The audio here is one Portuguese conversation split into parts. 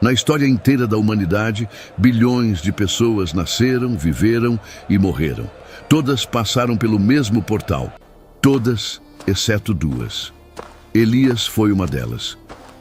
Na história inteira da humanidade, bilhões de pessoas nasceram, viveram e morreram. Todas passaram pelo mesmo portal. Todas, exceto duas. Elias foi uma delas.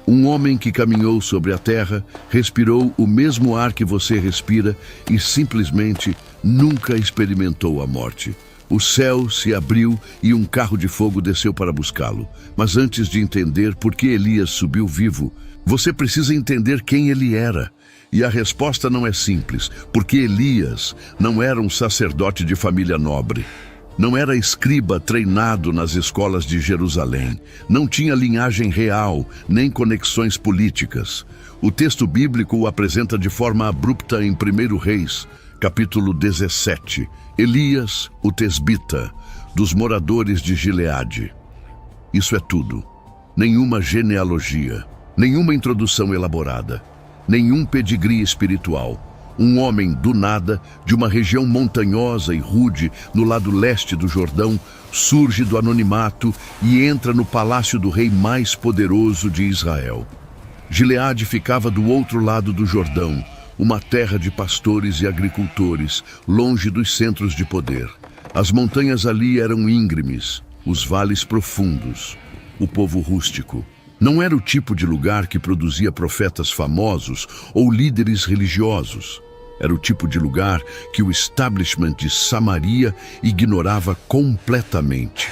Um homem que caminhou sobre a terra, respirou o mesmo ar que você respira e simplesmente nunca experimentou a morte. O céu se abriu e um carro de fogo desceu para buscá-lo. Mas antes de entender por que Elias subiu vivo, você precisa entender quem ele era. E a resposta não é simples, porque Elias não era um sacerdote de família nobre. Não era escriba treinado nas escolas de Jerusalém. Não tinha linhagem real, nem conexões políticas. O texto bíblico o apresenta de forma abrupta em 1 Reis, capítulo 17. Elias, o tesbita, dos moradores de Gileade. Isso é tudo. Nenhuma genealogia, nenhuma introdução elaborada, nenhum pedigree espiritual. Um homem do nada, de uma região montanhosa e rude, no lado leste do Jordão, surge do anonimato e entra no palácio do rei mais poderoso de Israel. Gileade ficava do outro lado do Jordão, uma terra de pastores e agricultores, longe dos centros de poder. As montanhas ali eram íngremes, os vales profundos, o povo rústico. Não era o tipo de lugar que produzia profetas famosos ou líderes religiosos. Era o tipo de lugar que o establishment de Samaria ignorava completamente.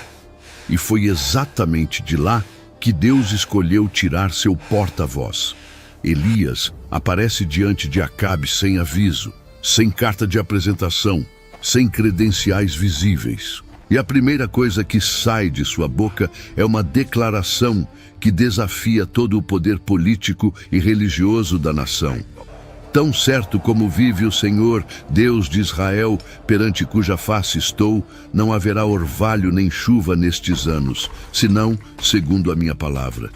E foi exatamente de lá que Deus escolheu tirar seu porta-voz. Elias aparece diante de Acabe sem aviso, sem carta de apresentação, sem credenciais visíveis. E a primeira coisa que sai de sua boca é uma declaração que desafia todo o poder político e religioso da nação. Tão certo como vive o Senhor, Deus de Israel, perante cuja face estou, não haverá orvalho nem chuva nestes anos, senão segundo a minha palavra.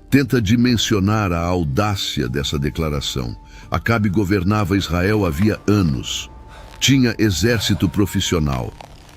Tenta dimensionar a audácia dessa declaração. Acabe governava Israel havia anos. Tinha exército profissional,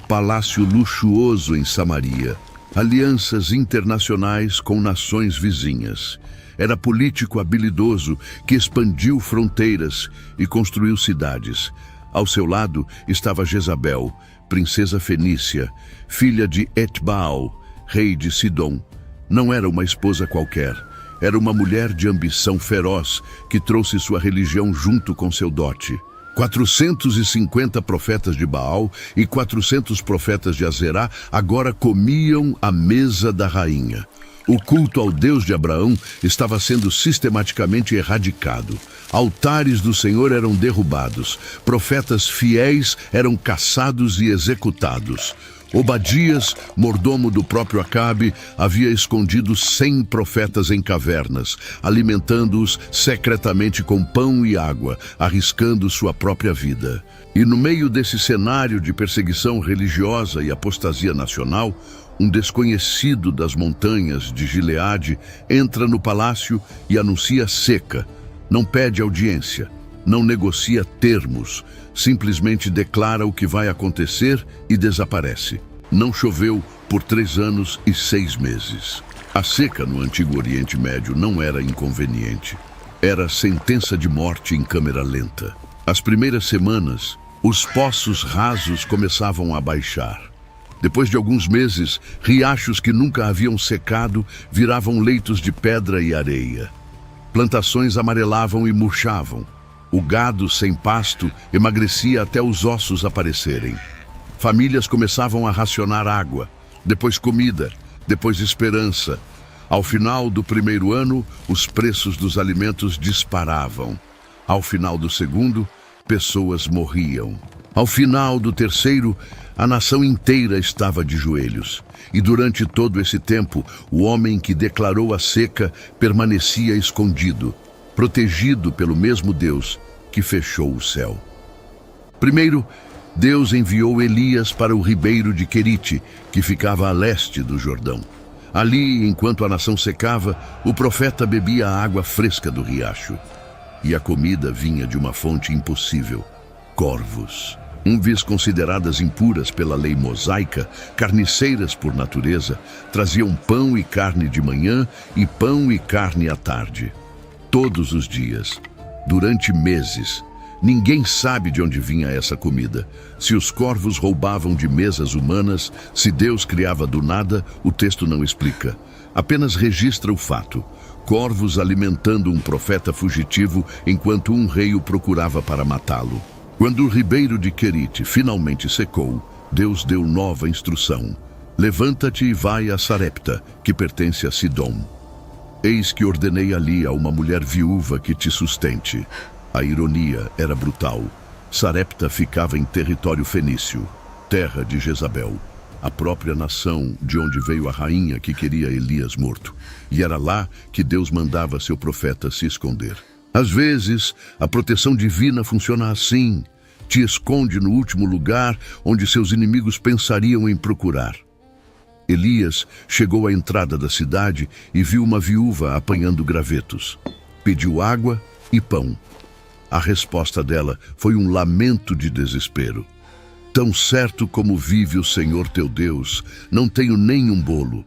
palácio luxuoso em Samaria, alianças internacionais com nações vizinhas. Era político habilidoso que expandiu fronteiras e construiu cidades. Ao seu lado estava Jezabel, princesa fenícia, filha de Etbaal, rei de Sidom. Não era uma esposa qualquer. Era uma mulher de ambição feroz que trouxe sua religião junto com seu dote. 450 profetas de Baal e 400 profetas de Azerá agora comiam à mesa da rainha. O culto ao Deus de Abraão estava sendo sistematicamente erradicado. Altares do Senhor eram derrubados. Profetas fiéis eram caçados e executados. Obadias, mordomo do próprio Acabe, havia escondido 100 profetas em cavernas, alimentando-os secretamente com pão e água, arriscando sua própria vida. E no meio desse cenário de perseguição religiosa e apostasia nacional, um desconhecido das montanhas de Gileade entra no palácio e anuncia seca. Não pede audiência, não negocia termos, simplesmente declara o que vai acontecer e desaparece. Não choveu por 3 anos e 6 meses. A seca no Antigo Oriente Médio não era inconveniente. Era sentença de morte em câmera lenta. As primeiras semanas, os poços rasos começavam a baixar. Depois de alguns meses, riachos que nunca haviam secado viravam leitos de pedra e areia. Plantações amarelavam e murchavam. O gado sem pasto emagrecia até os ossos aparecerem. Famílias começavam a racionar água, depois comida, depois esperança. Ao final do primeiro ano, os preços dos alimentos disparavam. Ao final do segundo, pessoas morriam. Ao final do terceiro, a nação inteira estava de joelhos. E durante todo esse tempo, o homem que declarou a seca permanecia escondido, protegido pelo mesmo Deus que fechou o céu. Primeiro, Deus enviou Elias para o ribeiro de Querite, que ficava a leste do Jordão. Ali, enquanto a nação secava, o profeta bebia a água fresca do riacho. E a comida vinha de uma fonte impossível: corvos. Vez consideradas impuras pela lei mosaica, carniceiras por natureza, traziam pão e carne de manhã e pão e carne à tarde. todos os dias, durante meses. Ninguém sabe de onde vinha essa comida. Se os corvos roubavam de mesas humanas, se Deus criava do nada, o texto não explica. Apenas registra o fato. Corvos alimentando um profeta fugitivo enquanto um rei o procurava para matá-lo. Quando o ribeiro de Querite finalmente secou, Deus deu nova instrução. Levanta-te e vai a Sarepta, que pertence a Sidom. Eis que ordenei ali a uma mulher viúva que te sustente. A ironia era brutal. Sarepta ficava em território fenício, terra de Jezabel, a própria nação de onde veio a rainha que queria Elias morto. E era lá que Deus mandava seu profeta se esconder. Às vezes, a proteção divina funciona assim. Te esconde no último lugar onde seus inimigos pensariam em procurar. Elias chegou à entrada da cidade e viu uma viúva apanhando gravetos. Pediu água e pão. A resposta dela foi um lamento de desespero. Tão certo como vive o Senhor teu Deus, não tenho nem um bolo.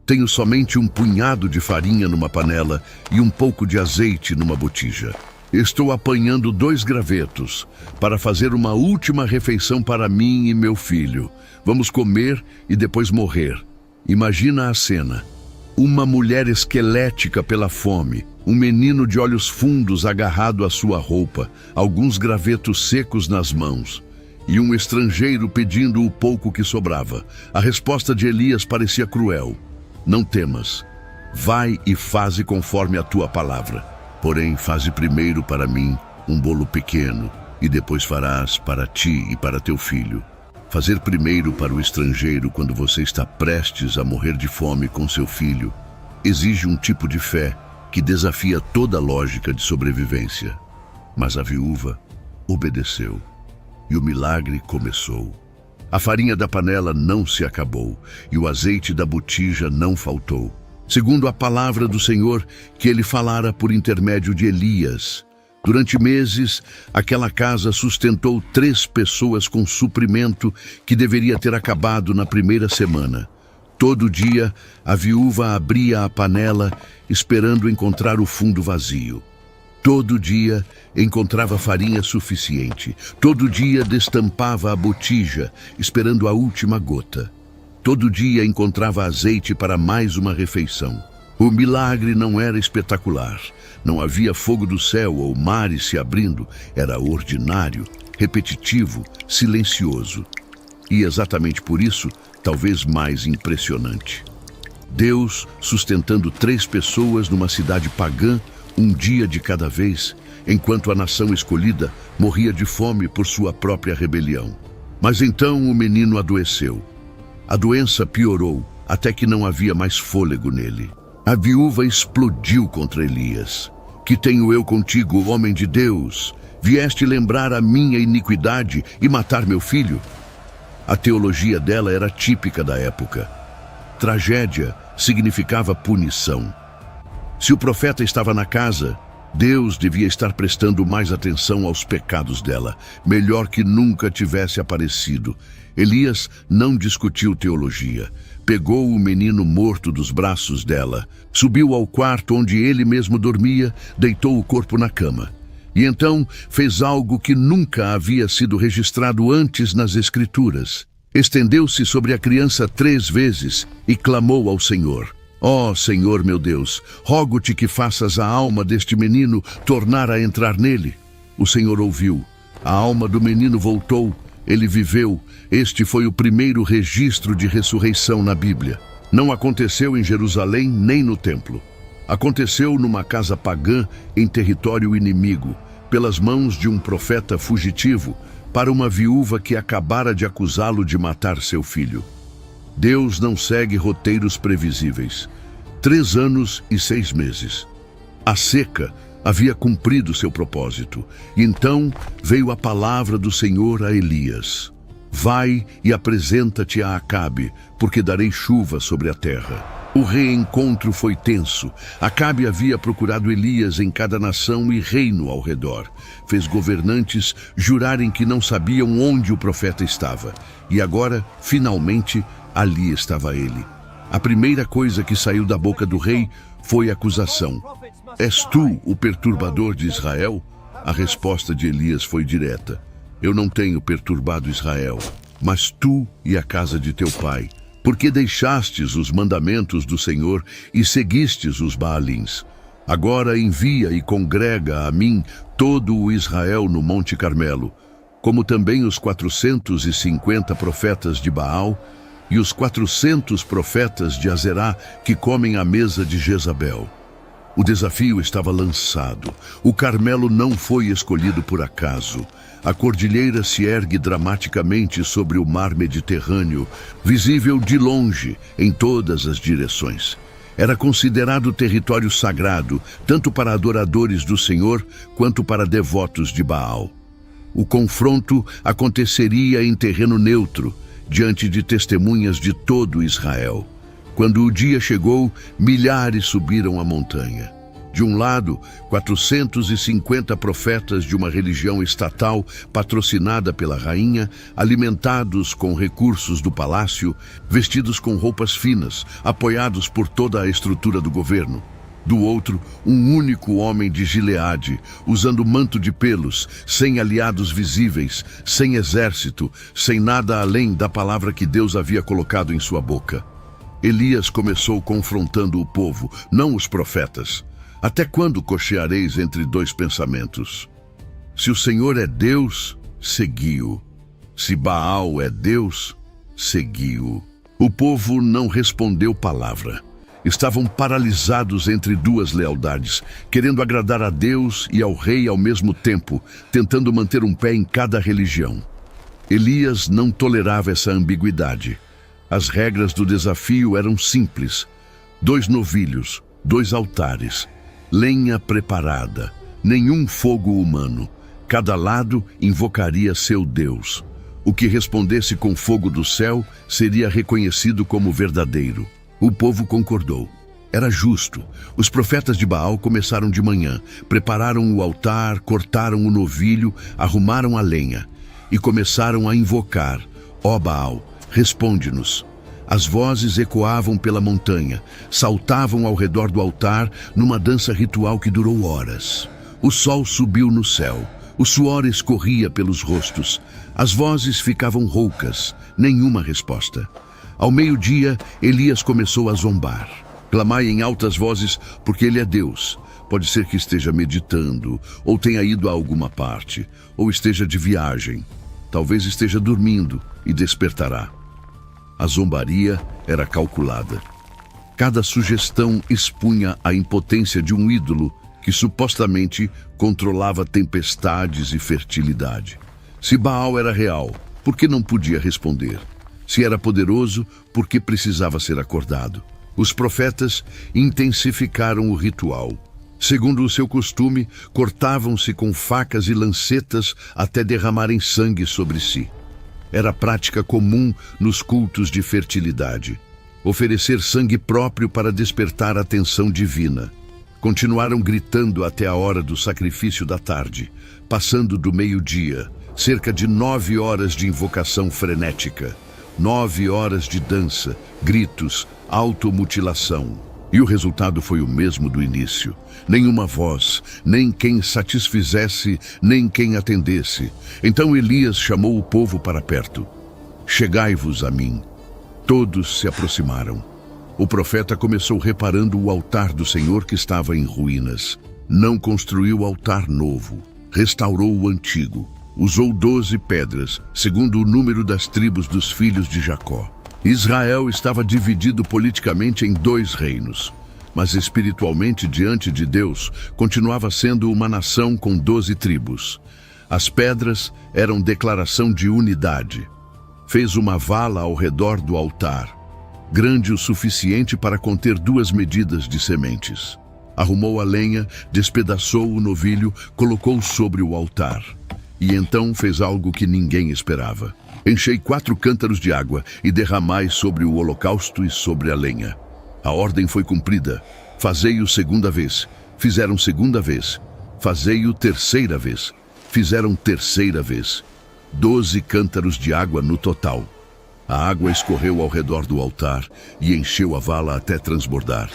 Tenho somente um punhado de farinha numa panela e um pouco de azeite numa botija. Estou apanhando 2 gravetos para fazer uma última refeição para mim e meu filho. Vamos comer e depois morrer. Imagina a cena. Uma mulher esquelética pela fome, um menino de olhos fundos agarrado à sua roupa, alguns gravetos secos nas mãos, e um estrangeiro pedindo o pouco que sobrava. A resposta de Elias parecia cruel. Não temas. Vai e faze conforme a tua palavra. Porém, faze primeiro para mim um bolo pequeno, e depois farás para ti e para teu filho. Fazer primeiro para o estrangeiro quando você está prestes a morrer de fome com seu filho exige um tipo de fé que desafia toda a lógica de sobrevivência. Mas a viúva obedeceu e o milagre começou. A farinha da panela não se acabou e o azeite da botija não faltou, segundo a palavra do Senhor que ele falara por intermédio de Elias. Durante meses, aquela casa sustentou 3 pessoas com suprimento que deveria ter acabado na primeira semana. Todo dia, a viúva abria a panela, esperando encontrar o fundo vazio. Todo dia, encontrava farinha suficiente. Todo dia, destampava a botija, esperando a última gota. Todo dia, encontrava azeite para mais uma refeição. O milagre não era espetacular. Não havia fogo do céu ou mares se abrindo. Era ordinário, repetitivo, silencioso. E exatamente por isso, talvez mais impressionante. Deus sustentando 3 pessoas numa cidade pagã, um dia de cada vez, enquanto a nação escolhida morria de fome por sua própria rebelião. Mas então o menino adoeceu. A doença piorou até que não havia mais fôlego nele. A viúva explodiu contra Elias. Que tenho eu contigo, homem de Deus? Vieste lembrar a minha iniquidade e matar meu filho? A teologia dela era típica da época. Tragédia significava punição. Se o profeta estava na casa, Deus devia estar prestando mais atenção aos pecados dela. Melhor que nunca tivesse aparecido. Elias não discutiu teologia. Pegou o menino morto dos braços dela, subiu ao quarto onde ele mesmo dormia, deitou o corpo na cama. E então fez algo que nunca havia sido registrado antes nas Escrituras. Estendeu-se sobre a criança 3 vezes e clamou ao Senhor. Ó Senhor meu Deus, rogo-te que faças a alma deste menino tornar a entrar nele. O Senhor ouviu. A alma do menino voltou. Ele viveu. Este foi o primeiro registro de ressurreição na Bíblia. Não aconteceu em Jerusalém nem no templo. Aconteceu numa casa pagã em território inimigo, pelas mãos de um profeta fugitivo, para uma viúva que acabara de acusá-lo de matar seu filho. Deus não segue roteiros previsíveis. 3 anos e 6 meses. A seca havia cumprido seu propósito. E então veio a palavra do Senhor a Elias. Vai e apresenta-te a Acabe, porque darei chuva sobre a terra. O reencontro foi tenso. Acabe havia procurado Elias em cada nação e reino ao redor. Fez governantes jurarem que não sabiam onde o profeta estava. E agora, finalmente, ali estava ele. A primeira coisa que saiu da boca do rei foi acusação. És tu o perturbador de Israel? A resposta de Elias foi direta. Eu não tenho perturbado Israel, mas tu e a casa de teu pai, porque deixastes os mandamentos do Senhor e seguistes os Baalins. Agora envia e congrega a mim todo o Israel no Monte Carmelo, como também os 450 profetas de Baal e os 400 profetas de Azerá que comem à mesa de Jezabel. O desafio estava lançado. O Carmelo não foi escolhido por acaso. A cordilheira se ergue dramaticamente sobre o mar Mediterrâneo, visível de longe, em todas as direções. Era considerado território sagrado, tanto para adoradores do Senhor, quanto para devotos de Baal. O confronto aconteceria em terreno neutro, diante de testemunhas de todo Israel. Quando o dia chegou, milhares subiram a montanha. De um lado, 450 profetas de uma religião estatal patrocinada pela rainha, alimentados com recursos do palácio, vestidos com roupas finas, apoiados por toda a estrutura do governo. Do outro, um único homem de Gileade, usando manto de pelos, sem aliados visíveis, sem exército, sem nada além da palavra que Deus havia colocado em sua boca. Elias começou confrontando o povo, não os profetas. Até quando cocheareis entre dois pensamentos? Se o Senhor é Deus, segui-o. Se Baal é Deus, segui-o. O povo não respondeu palavra. Estavam paralisados entre duas lealdades, querendo agradar a Deus e ao rei ao mesmo tempo, tentando manter um pé em cada religião. Elias não tolerava essa ambiguidade. As regras do desafio eram simples. 2 novilhos, 2 altares, lenha preparada, nenhum fogo humano. Cada lado invocaria seu Deus. O que respondesse com fogo do céu seria reconhecido como verdadeiro. O povo concordou. Era justo. Os profetas de Baal começaram de manhã, prepararam o altar, cortaram o novilho, arrumaram a lenha e começaram a invocar: ó Baal, responde-nos. As vozes ecoavam pela montanha, saltavam ao redor do altar numa dança ritual que durou horas. O sol subiu no céu, o suor escorria pelos rostos, as vozes ficavam roucas, nenhuma resposta. Ao meio-dia, Elias começou a zombar. Clamai em altas vozes, porque ele é Deus. Pode ser que esteja meditando, ou tenha ido a alguma parte, ou esteja de viagem. Talvez esteja dormindo e despertará. A zombaria era calculada. Cada sugestão expunha a impotência de um ídolo que supostamente controlava tempestades e fertilidade. Se Baal era real, por que não podia responder? Se era poderoso, por que precisava ser acordado? Os profetas intensificaram o ritual. Segundo o seu costume, cortavam-se com facas e lancetas até derramarem sangue sobre si. Era prática comum nos cultos de fertilidade. Oferecer sangue próprio para despertar a atenção divina. Continuaram gritando até a hora do sacrifício da tarde, passando do meio-dia, cerca de 9 horas de invocação frenética. 9 horas de dança, gritos, automutilação. E o resultado foi o mesmo do início. Nenhuma voz, nem quem satisfizesse, nem quem atendesse. Então Elias chamou o povo para perto. Chegai-vos a mim. Todos se aproximaram. O profeta começou reparando o altar do Senhor que estava em ruínas. Não construiu altar novo, restaurou o antigo. Usou 12 pedras, segundo o número das tribos dos filhos de Jacó. Israel estava dividido politicamente em 2 reinos, mas espiritualmente diante de Deus continuava sendo uma nação com 12 tribos. As pedras eram declaração de unidade. Fez uma vala ao redor do altar, grande o suficiente para conter 2 medidas de sementes. Arrumou a lenha, despedaçou o novilho, colocou sobre o altar. E então fez algo que ninguém esperava. Enchei 4 cântaros de água e derramai sobre o holocausto e sobre a lenha. A ordem foi cumprida. Fazei-o segunda vez. Fizeram segunda vez. Fazei-o terceira vez. Fizeram terceira vez. 12 cântaros de água no total. A água escorreu ao redor do altar e encheu a vala até transbordar.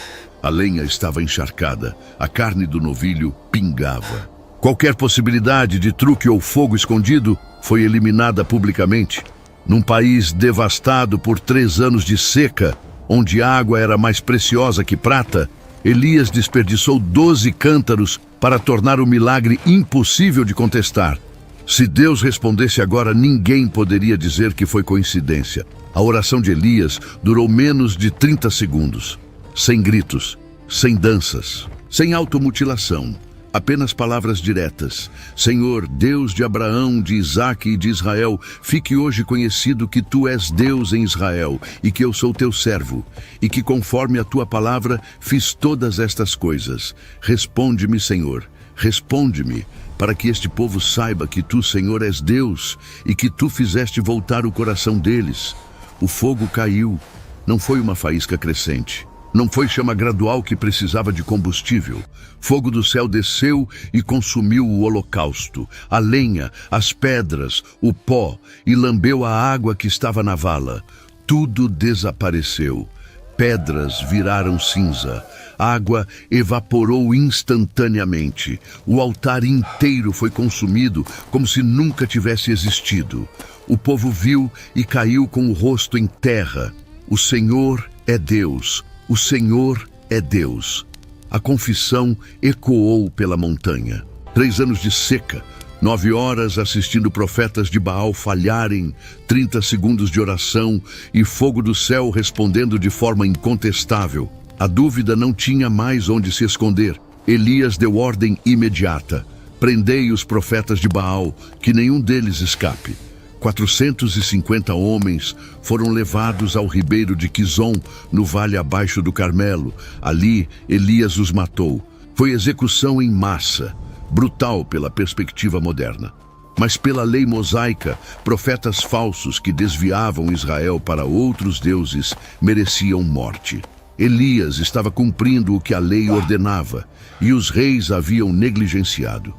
A lenha estava encharcada, a carne do novilho pingava. Qualquer possibilidade de truque ou fogo escondido foi eliminada publicamente. Num país devastado por 3 anos de seca, onde a água era mais preciosa que prata, Elias desperdiçou 12 cântaros para tornar o milagre impossível de contestar. Se Deus respondesse agora, ninguém poderia dizer que foi coincidência. A oração de Elias durou menos de 30 segundos. Sem gritos, sem danças, sem automutilação. Apenas palavras diretas. Senhor, Deus de Abraão, de Isaque e de Israel, fique hoje conhecido que Tu és Deus em Israel e que eu sou Teu servo, e que conforme a Tua palavra fiz todas estas coisas. Responde-me, Senhor, responde-me, para que este povo saiba que Tu, Senhor, és Deus e que Tu fizeste voltar o coração deles. O fogo caiu, não foi uma faísca crescente. Não foi chama gradual que precisava de combustível. Fogo do céu desceu e consumiu o holocausto, a lenha, as pedras, o pó, e lambeu a água que estava na vala. Tudo desapareceu. Pedras viraram cinza. Água evaporou instantaneamente. O altar inteiro foi consumido como se nunca tivesse existido. O povo viu e caiu com o rosto em terra. O Senhor é Deus. O Senhor é Deus. A confissão ecoou pela montanha. 3 anos de seca, 9 horas assistindo profetas de Baal falharem, 30 segundos de oração e fogo do céu respondendo de forma incontestável. A dúvida não tinha mais onde se esconder. Elias deu ordem imediata. Prendei os profetas de Baal, que nenhum deles escape. 450 homens foram levados ao ribeiro de Quizon, no vale abaixo do Carmelo. Ali, Elias os matou. Foi execução em massa, brutal pela perspectiva moderna. Mas pela lei mosaica, profetas falsos que desviavam Israel para outros deuses mereciam morte. Elias estava cumprindo o que a lei ordenava, e os reis haviam negligenciado.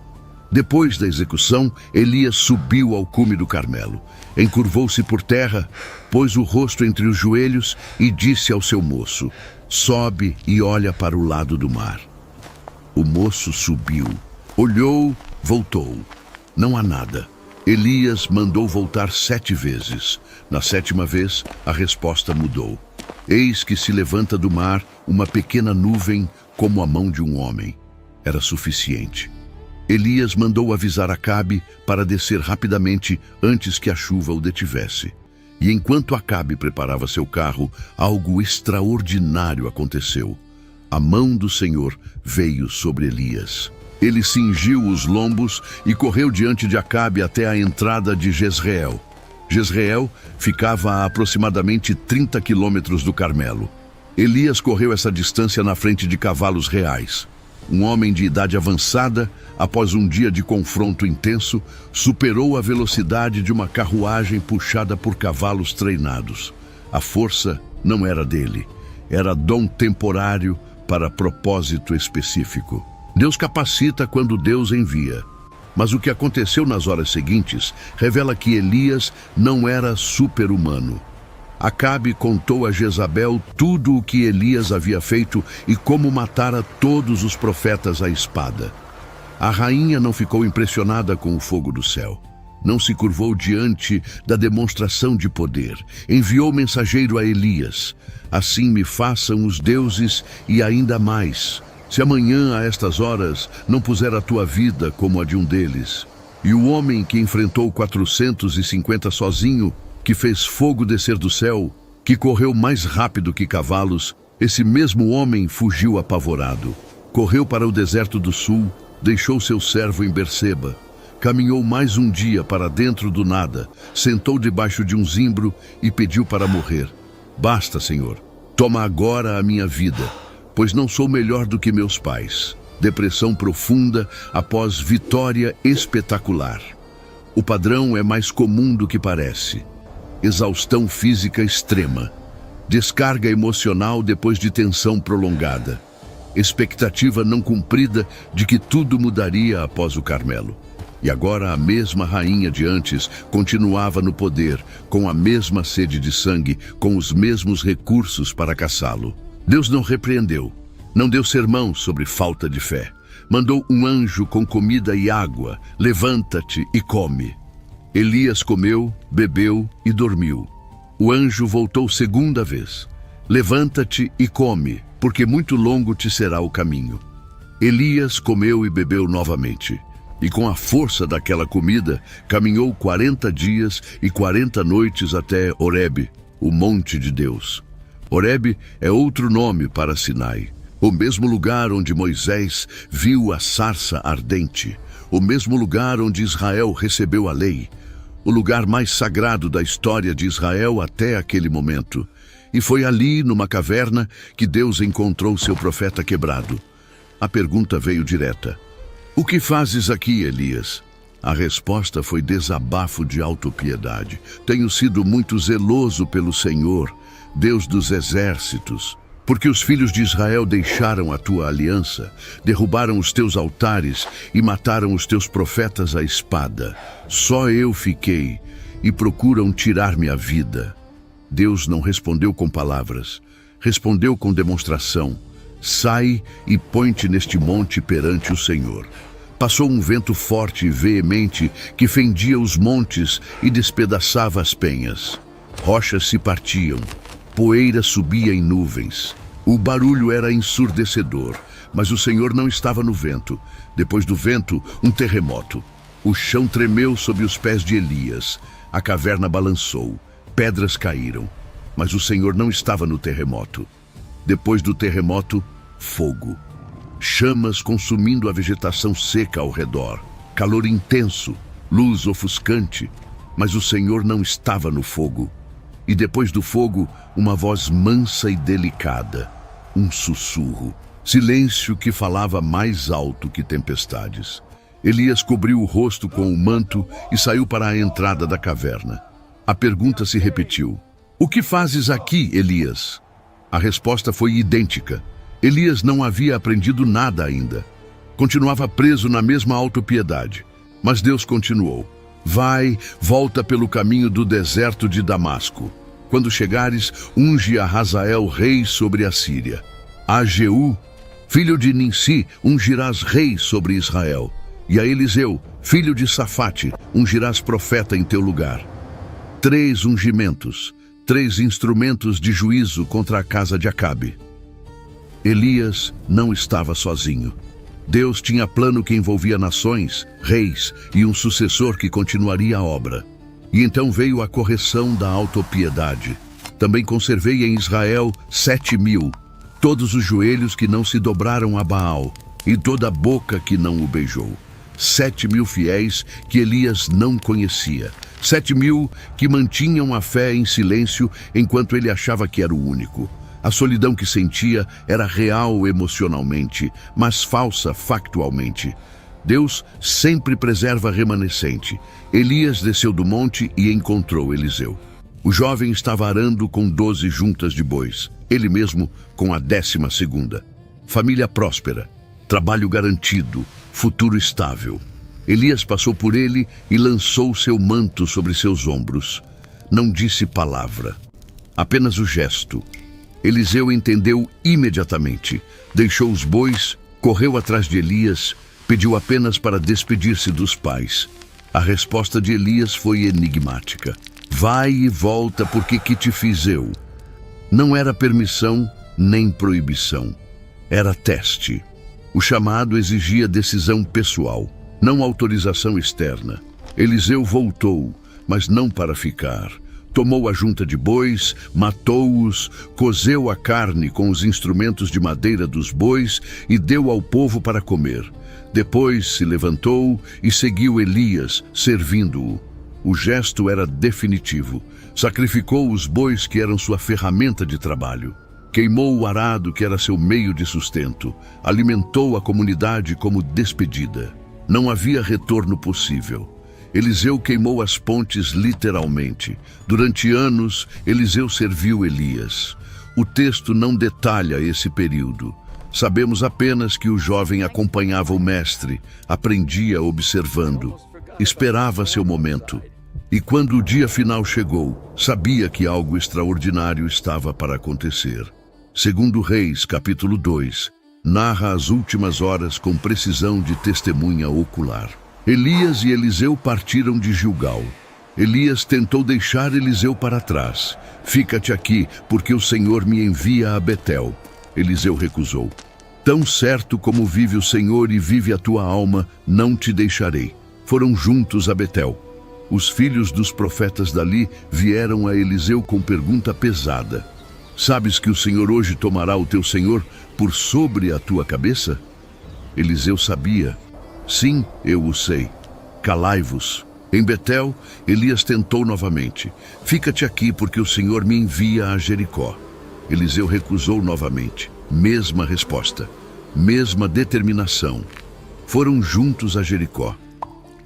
Depois da execução, Elias subiu ao cume do Carmelo, encurvou-se por terra, pôs o rosto entre os joelhos e disse ao seu moço: sobe e olha para o lado do mar. O moço subiu, olhou, voltou. Não há nada. Elias mandou voltar 7 vezes. Na 7ª vez, a resposta mudou. Eis que se levanta do mar uma pequena nuvem como a mão de um homem. Era suficiente. Elias mandou avisar Acabe para descer rapidamente antes que a chuva o detivesse. E enquanto Acabe preparava seu carro, algo extraordinário aconteceu. A mão do Senhor veio sobre Elias. Ele cingiu os lombos e correu diante de Acabe até a entrada de Jezreel. Jezreel ficava a aproximadamente 30 quilômetros do Carmelo. Elias correu essa distância na frente de cavalos reais. Um homem de idade avançada, após um dia de confronto intenso, superou a velocidade de uma carruagem puxada por cavalos treinados. A força não era dele, era dom temporário para propósito específico. Deus capacita quando Deus envia. Mas o que aconteceu nas horas seguintes revela que Elias não era super-humano. Acabe contou a Jezabel tudo o que Elias havia feito e como matara todos os profetas à espada. A rainha não ficou impressionada com o fogo do céu. Não se curvou diante da demonstração de poder. Enviou mensageiro a Elias: assim me façam os deuses e ainda mais, se amanhã a estas horas não puser a tua vida como a de um deles. E o homem que enfrentou 450 sozinho, que fez fogo descer do céu, que correu mais rápido que cavalos, esse mesmo homem fugiu apavorado. Correu para o deserto do sul, deixou seu servo em Berseba. Caminhou mais um dia para dentro do nada, sentou debaixo de um zimbro e pediu para morrer. Basta, Senhor, toma agora a minha vida, pois não sou melhor do que meus pais. Depressão profunda após vitória espetacular. O padrão é mais comum do que parece. Exaustão física extrema, descarga emocional depois de tensão prolongada, expectativa não cumprida de que tudo mudaria após o Carmelo. E agora a mesma rainha de antes continuava no poder, com a mesma sede de sangue, com os mesmos recursos para caçá-lo. Deus não repreendeu, Não deu sermão sobre falta de fé. Mandou um anjo com comida e água. Levanta-te e come. Elias comeu, bebeu e dormiu. O anjo voltou segunda vez. Levanta-te e come, porque muito longo te será o caminho. Elias comeu e bebeu novamente. E com a força daquela comida, caminhou 40 dias e 40 noites até Horebe, o monte de Deus. Horebe é outro nome para Sinai. O mesmo lugar onde Moisés viu a sarça ardente. O mesmo lugar onde Israel recebeu a lei. O lugar mais sagrado da história de Israel até aquele momento. E foi ali, numa caverna, que Deus encontrou seu profeta quebrado. A pergunta veio direta. O que fazes aqui, Elias? A resposta foi desabafo de autopiedade. Tenho sido muito zeloso pelo Senhor, Deus dos exércitos, porque os filhos de Israel deixaram a tua aliança, derrubaram os teus altares e mataram os teus profetas à espada. Só eu fiquei e procuram tirar-me a vida. Deus não respondeu com palavras, respondeu com demonstração. Sai e põe-te neste monte perante o Senhor. Passou um vento forte e veemente que fendia os montes e despedaçava as penhas. Rochas se partiam, poeira subia em nuvens. O barulho era ensurdecedor, mas o Senhor não estava no vento. Depois do vento, um terremoto. O chão tremeu sob os pés de Elias. A caverna balançou, pedras caíram, mas o Senhor não estava no terremoto. Depois do terremoto, fogo. Chamas consumindo a vegetação seca ao redor. Calor intenso, luz ofuscante, mas o Senhor não estava no fogo. E depois do fogo, uma voz mansa e delicada. Um sussurro. Silêncio que falava mais alto que tempestades. Elias cobriu o rosto com o manto e saiu para a entrada da caverna. A pergunta se repetiu. O que fazes aqui, Elias? A resposta foi idêntica. Elias não havia aprendido nada ainda. Continuava preso na mesma autopiedade. Mas Deus continuou. Vai, volta pelo caminho do deserto de Damasco. Quando chegares, unge a Hazael rei sobre a Síria. A Jeú, filho de Ninsi, ungirás rei sobre Israel. E a Eliseu, filho de Safate, ungirás profeta em teu lugar. 3 ungimentos, 3 instrumentos de juízo contra a casa de Acabe. Elias não estava sozinho. Deus tinha plano que envolvia nações, reis e um sucessor que continuaria a obra. E então veio a correção da autopiedade. Também conservei em Israel 7.000, todos os joelhos que não se dobraram a Baal, e toda a boca que não o beijou. 7.000 fiéis que Elias não conhecia. 7.000 que mantinham a fé em silêncio enquanto ele achava que era o único. A solidão que sentia era real emocionalmente, mas falsa factualmente. Deus sempre preserva remanescente. Elias desceu do monte e encontrou Eliseu. O jovem estava arando com 12 juntas de bois, ele mesmo com a 12ª. Família próspera, trabalho garantido, futuro estável. Elias passou por ele e lançou seu manto sobre seus ombros. Não disse palavra, apenas o gesto. Eliseu entendeu imediatamente. Deixou os bois, correu atrás de Elias, pediu apenas para despedir-se dos pais. A resposta de Elias foi enigmática. Vai e volta, porque que te fiz eu? Não era permissão nem proibição. Era teste. O chamado exigia decisão pessoal, não autorização externa. Eliseu voltou, mas não para ficar. Tomou a junta de bois, matou-os, cozeu a carne com os instrumentos de madeira dos bois e deu ao povo para comer. Depois se levantou e seguiu Elias, servindo-o. O gesto era definitivo. Sacrificou os bois que eram sua ferramenta de trabalho. Queimou o arado que era seu meio de sustento. Alimentou a comunidade como despedida. Não havia retorno possível. Eliseu queimou as pontes literalmente. Durante anos, Eliseu serviu Elias. O texto não detalha esse período. Sabemos apenas que o jovem acompanhava o mestre, aprendia observando, esperava seu momento. E quando o dia final chegou, sabia que algo extraordinário estava para acontecer. Segundo Reis, capítulo 2, narra as últimas horas com precisão de testemunha ocular. Elias e Eliseu partiram de Gilgal. Elias tentou deixar Eliseu para trás. Fica-te aqui, porque o Senhor me envia a Betel. Eliseu recusou. Tão certo como vive o Senhor e vive a tua alma, não te deixarei. Foram juntos a Betel. Os filhos dos profetas dali vieram a Eliseu com pergunta pesada. Sabes que o Senhor hoje tomará o teu senhor por sobre a tua cabeça? Eliseu sabia. Sim, eu o sei. Calai-vos. Em Betel, Elias tentou novamente. Fica-te aqui, porque o Senhor me envia a Jericó. Eliseu recusou novamente. Mesma resposta. Mesma determinação. Foram juntos a Jericó.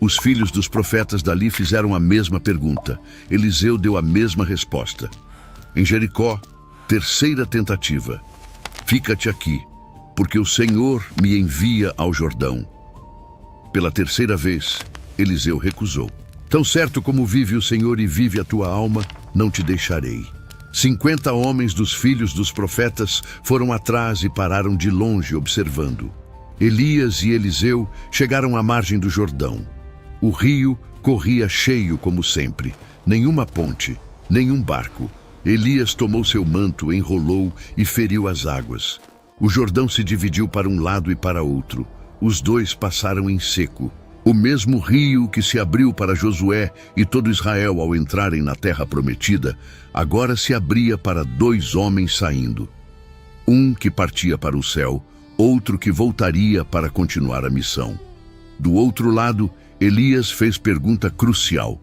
Os filhos dos profetas dali fizeram a mesma pergunta. Eliseu deu a mesma resposta. Em Jericó, terceira tentativa. Fica-te aqui, porque o Senhor me envia ao Jordão. Pela terceira vez, Eliseu recusou. Tão certo como vive o Senhor e vive a tua alma, não te deixarei. 50 homens dos filhos dos profetas foram atrás e pararam de longe observando. Elias e Eliseu chegaram à margem do Jordão. O rio corria cheio como sempre. Nenhuma ponte, nenhum barco. Elias tomou seu manto, enrolou e feriu as águas. O Jordão se dividiu para um lado e para outro. Os dois passaram em seco. O mesmo rio que se abriu para Josué e todo Israel ao entrarem na terra prometida, agora se abria para 2 homens saindo. Um que partia para o céu, outro que voltaria para continuar a missão. Do outro lado, Elias fez pergunta crucial.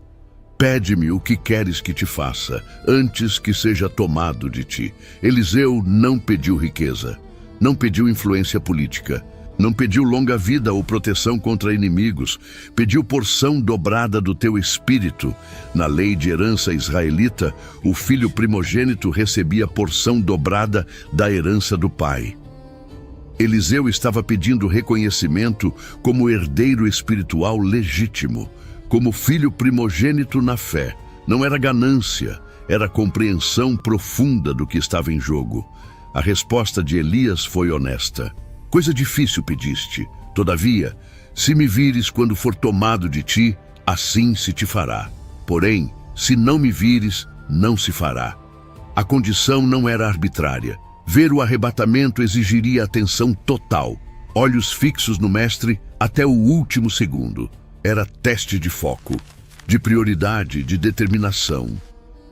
Pede-me o que queres que te faça, antes que seja tomado de ti. Eliseu não pediu riqueza, não pediu influência política, não pediu longa vida ou proteção contra inimigos, pediu porção dobrada do teu espírito. Na lei de herança israelita, o filho primogênito recebia porção dobrada da herança do pai. Eliseu estava pedindo reconhecimento como herdeiro espiritual legítimo, como filho primogênito na fé. Não era ganância, era compreensão profunda do que estava em jogo. A resposta de Elias foi honesta. Coisa difícil pediste. Todavia, se me vires quando for tomado de ti, assim se te fará. Porém, se não me vires, não se fará. A condição não era arbitrária. Ver o arrebatamento exigiria atenção total, olhos fixos no mestre até o último segundo. Era teste de foco, de prioridade, de determinação.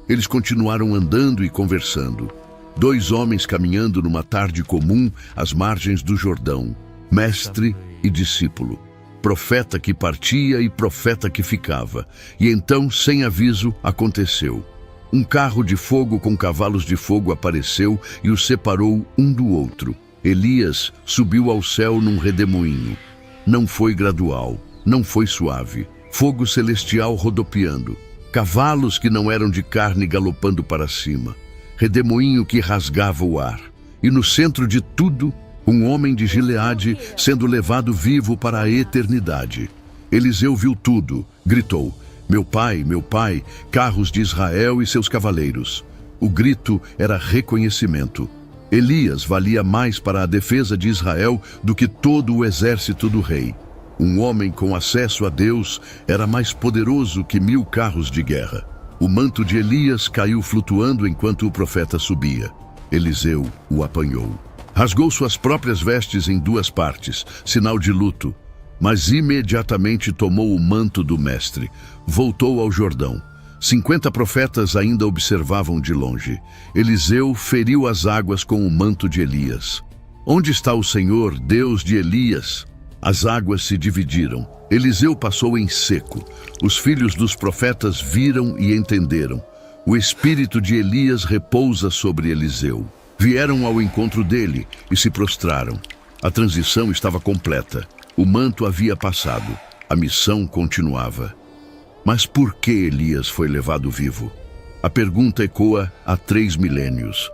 Eles continuaram andando e conversando. 2 homens caminhando numa tarde comum às margens do Jordão, mestre e discípulo, profeta que partia e profeta que ficava. E então, sem aviso, aconteceu. Um carro de fogo com cavalos de fogo apareceu e os separou um do outro. Elias subiu ao céu num redemoinho. Não foi gradual, não foi suave. Fogo celestial rodopiando. Cavalos que não eram de carne galopando para cima. Redemoinho que rasgava o ar. E no centro de tudo, um homem de Gileade sendo levado vivo para a eternidade. Eliseu viu tudo, gritou: meu pai, carros de Israel e seus cavaleiros. O grito era reconhecimento. Elias valia mais para a defesa de Israel do que todo o exército do rei. Um homem com acesso a Deus era mais poderoso que 1000 carros de guerra. O manto de Elias caiu flutuando enquanto o profeta subia. Eliseu o apanhou. Rasgou suas próprias vestes em 2 partes, sinal de luto. Mas imediatamente tomou o manto do mestre. Voltou ao Jordão. 50 profetas ainda observavam de longe. Eliseu feriu as águas com o manto de Elias. Onde está o Senhor, Deus de Elias? As águas se dividiram. Eliseu passou em seco. Os filhos dos profetas viram e entenderam. O espírito de Elias repousa sobre Eliseu. Vieram ao encontro dele e se prostraram. A transição estava completa. O manto havia passado. A missão continuava. Mas por que Elias foi levado vivo? A pergunta ecoa há 3 milênios.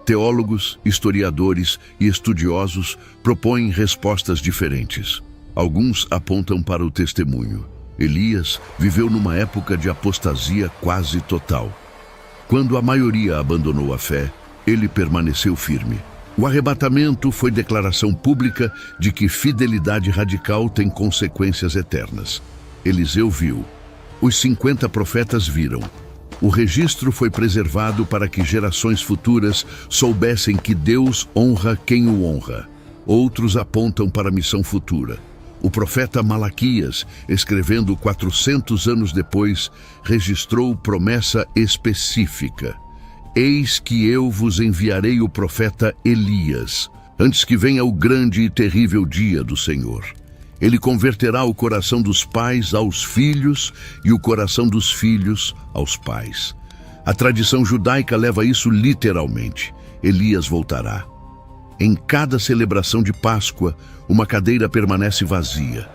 Teólogos, historiadores e estudiosos propõem respostas diferentes. Alguns apontam para o testemunho. Elias viveu numa época de apostasia quase total. Quando a maioria abandonou a fé, ele permaneceu firme. O arrebatamento foi declaração pública de que fidelidade radical tem consequências eternas. Eliseu viu. Os 50 profetas viram. O registro foi preservado para que gerações futuras soubessem que Deus honra quem o honra. Outros apontam para a missão futura. O profeta Malaquias, escrevendo 400 anos depois, registrou promessa específica. Eis que eu vos enviarei o profeta Elias, antes que venha o grande e terrível dia do Senhor. Ele converterá o coração dos pais aos filhos e o coração dos filhos aos pais. A tradição judaica leva isso literalmente. Elias voltará. Em cada celebração de Páscoa, uma cadeira permanece vazia.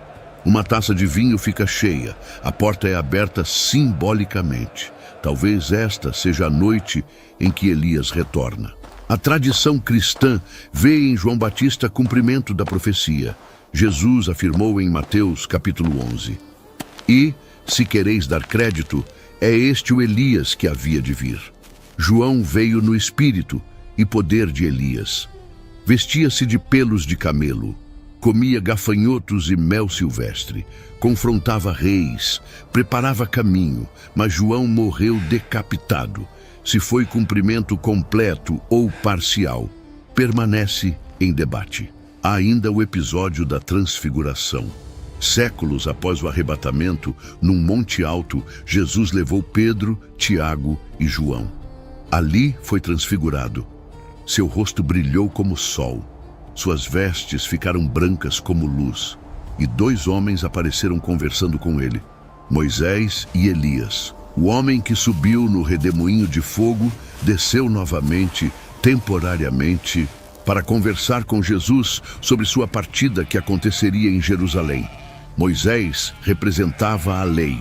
Uma taça de vinho fica cheia. A porta é aberta simbolicamente. Talvez esta seja a noite em que Elias retorna. A tradição cristã vê em João Batista cumprimento da profecia. Jesus afirmou em Mateus capítulo 11. E, se quereis dar crédito, é este o Elias que havia de vir. João veio no espírito e poder de Elias. Vestia-se de pelos de camelo, comia gafanhotos e mel silvestre, confrontava reis, preparava caminho, mas João morreu decapitado. Se foi cumprimento completo ou parcial, permanece em debate. Há ainda o episódio da transfiguração. Séculos após o arrebatamento, num monte alto, Jesus levou Pedro, Tiago e João. Ali foi transfigurado. Seu rosto brilhou como o sol. Suas vestes ficaram brancas como luz. E 2 homens apareceram conversando com ele, Moisés e Elias. O homem que subiu no redemoinho de fogo desceu novamente, temporariamente, para conversar com Jesus sobre sua partida que aconteceria em Jerusalém. Moisés representava a lei.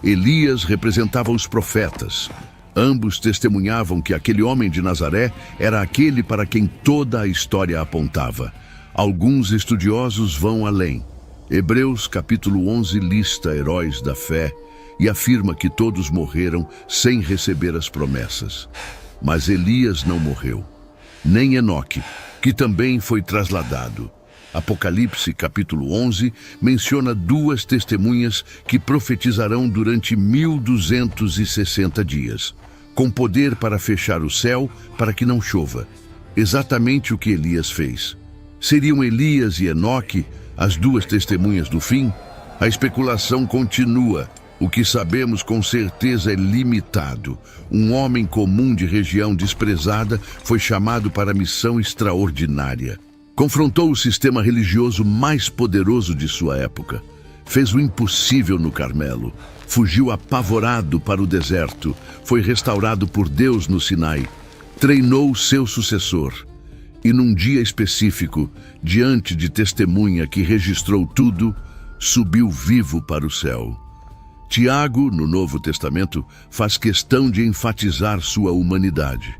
Elias representava os profetas. Ambos testemunhavam que aquele homem de Nazaré era aquele para quem toda a história apontava. Alguns estudiosos vão além. Hebreus capítulo 11 lista heróis da fé e afirma que todos morreram sem receber as promessas. Mas Elias não morreu. Nem Enoque, que também foi trasladado. Apocalipse, capítulo 11, menciona 2 testemunhas que profetizarão durante 1260 dias, com poder para fechar o céu para que não chova. Exatamente o que Elias fez. Seriam Elias e Enoque as 2 testemunhas do fim? A especulação continua. O que sabemos com certeza é limitado. Um homem comum de região desprezada foi chamado para a missão extraordinária. Confrontou o sistema religioso mais poderoso de sua época. Fez o impossível no Carmelo. Fugiu apavorado para o deserto. Foi restaurado por Deus no Sinai. Treinou seu sucessor. E num dia específico, diante de testemunha que registrou tudo, subiu vivo para o céu. Tiago, no Novo Testamento, faz questão de enfatizar sua humanidade.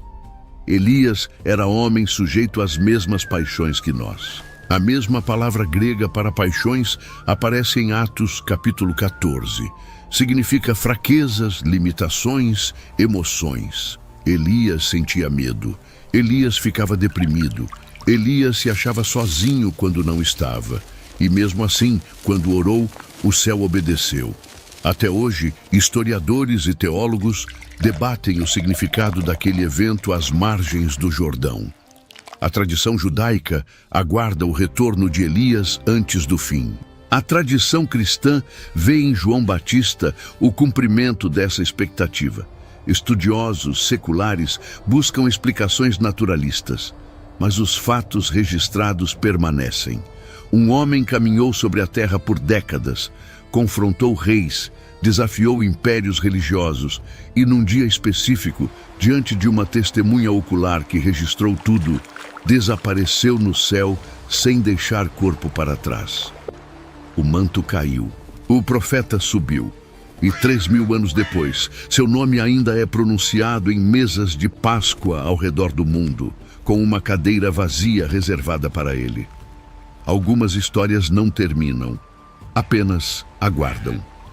Elias era homem sujeito às mesmas paixões que nós. A mesma palavra grega para paixões aparece em Atos capítulo 14. Significa fraquezas, limitações, emoções. Elias sentia medo. Elias ficava deprimido. Elias se achava sozinho quando não estava. E mesmo assim, quando orou, o céu obedeceu. Até hoje, historiadores e teólogos debatem o significado daquele evento às margens do Jordão. A tradição judaica aguarda o retorno de Elias antes do fim. A tradição cristã vê em João Batista o cumprimento dessa expectativa. Estudiosos seculares buscam explicações naturalistas, mas os fatos registrados permanecem. Um homem caminhou sobre a terra por décadas, confrontou reis, desafiou impérios religiosos e, num dia específico, diante de uma testemunha ocular que registrou tudo, desapareceu no céu sem deixar corpo para trás. O manto caiu. O profeta subiu. E 3.000 anos depois, seu nome ainda é pronunciado em mesas de Páscoa ao redor do mundo, com uma cadeira vazia reservada para ele. Algumas histórias não terminam, apenas aguardam.